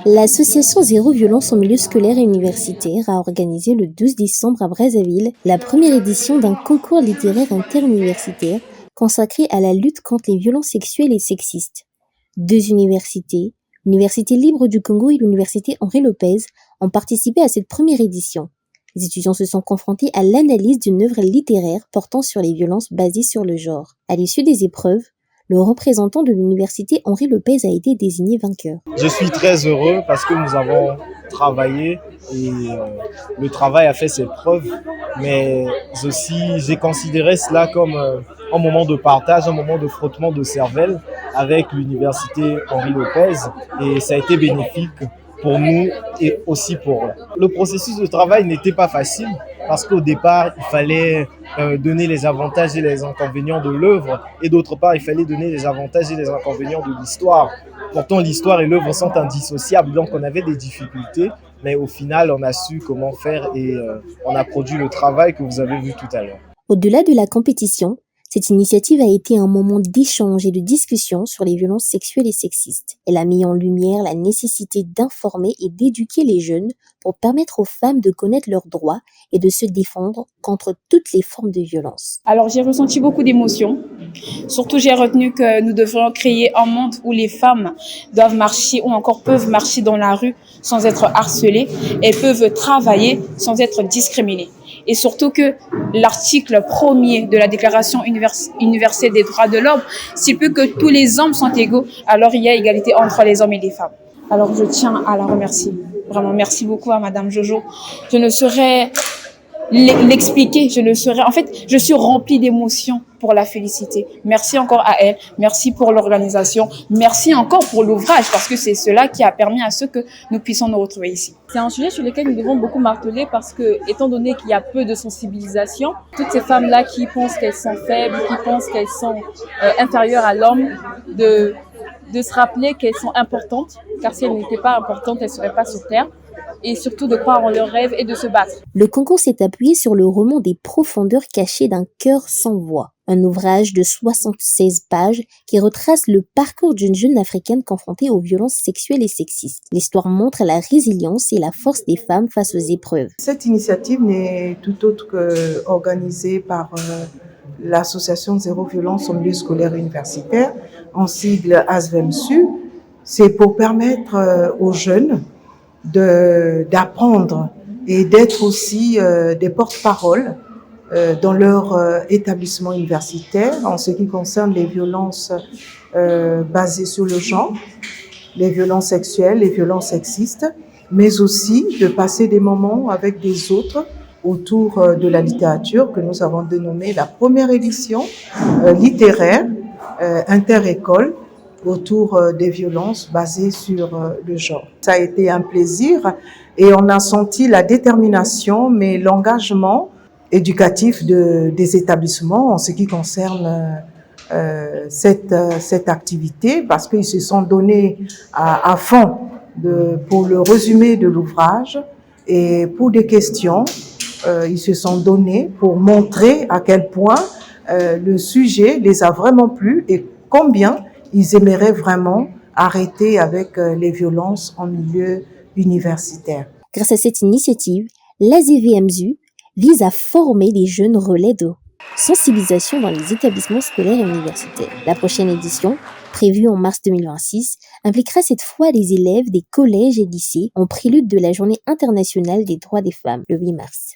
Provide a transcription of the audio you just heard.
L'association Zéro Violence en milieu scolaire et universitaire a organisé le 12 décembre à Brazzaville la première édition d'un concours littéraire interuniversitaire consacré à la lutte contre les violences sexuelles et sexistes. Deux universités, l'Université libre du Congo et l'Université Henri Lopez, ont participé à cette première édition. Les étudiants se sont confrontés à l'analyse d'une œuvre littéraire portant sur les violences basées sur le genre. À l'issue des épreuves, le représentant de l'université Henri Lopez a été désigné vainqueur. Je suis très heureux parce que nous avons travaillé et le travail a fait ses preuves, mais aussi j'ai considéré cela comme un moment de partage, un moment de frottement de cervelle avec l'université Henri Lopez et ça a été bénéfique pour nous et aussi pour eux. Le processus de travail n'était pas facile parce qu'au départ, il fallait donner les avantages et les inconvénients de l'œuvre et d'autre part, il fallait donner les avantages et les inconvénients de l'histoire. Pourtant, l'histoire et l'œuvre sont indissociables, donc on avait des difficultés, mais au final, on a su comment faire et on a produit le travail que vous avez vu tout à l'heure. Au-delà de la compétition, cette initiative a été un moment d'échange et de discussion sur les violences sexuelles et sexistes. Elle a mis en lumière la nécessité d'informer et d'éduquer les jeunes pour permettre aux femmes de connaître leurs droits et de se défendre contre toutes les formes de violence. Alors j'ai ressenti beaucoup d'émotions. Surtout j'ai retenu que nous devrions créer un monde où les femmes doivent marcher ou encore peuvent marcher dans la rue sans être harcelées et peuvent travailler sans être discriminées. Et surtout que l'article 1er de la Déclaration universelle des droits de l'homme stipule que tous les hommes sont égaux, alors il y a égalité entre les hommes et les femmes. Alors je tiens à la remercier. Vraiment, merci beaucoup à Madame Jojo. Je ne saurais l'expliquer, en fait, je suis remplie d'émotions pour la féliciter. Merci encore à elle, merci pour l'organisation, merci encore pour l'ouvrage, parce que c'est cela qui a permis à ce que nous puissions nous retrouver ici. C'est un sujet sur lequel nous devons beaucoup marteler parce que, étant donné qu'il y a peu de sensibilisation, toutes ces femmes-là qui pensent qu'elles sont faibles, qui pensent qu'elles sont inférieures à l'homme, de se rappeler qu'elles sont importantes, car si elles n'étaient pas importantes, elles ne seraient pas sur Terre. Et surtout de croire en leurs rêves et de se battre. Le concours s'est appuyé sur le roman Des profondeurs cachées d'un cœur sans voix, un ouvrage de 76 pages qui retrace le parcours d'une jeune africaine confrontée aux violences sexuelles et sexistes. L'histoire montre la résilience et la force des femmes face aux épreuves. Cette initiative n'est tout autre qu'organisée par l'association Zéro Violence en milieu scolaire et universitaire, en sigle ASVEMSU. C'est pour permettre aux jeunes d'apprendre et d'être aussi des porte-parole dans leur établissement universitaire en ce qui concerne les violences basées sur le genre, les violences sexuelles, les violences sexistes, mais aussi de passer des moments avec des autres autour de la littérature que nous avons dénommée la première édition littéraire inter-école autour des violences basées sur le genre. Ça a été un plaisir et on a senti la détermination, mais l'engagement éducatif des établissements en ce qui concerne cette activité, parce qu'ils se sont donnés à fond pour le résumé de l'ouvrage et pour des questions, ils se sont donnés pour montrer à quel point le sujet les a vraiment plu et combien ils aimeraient vraiment arrêter avec les violences en milieu universitaire. Grâce à cette initiative, l'AZVMZU vise à former des jeunes relais de sensibilisation dans les établissements scolaires et universitaires. La prochaine édition, prévue en mars 2026, impliquera cette fois les élèves des collèges et lycées en prélude de la Journée internationale des droits des femmes, le 8 mars.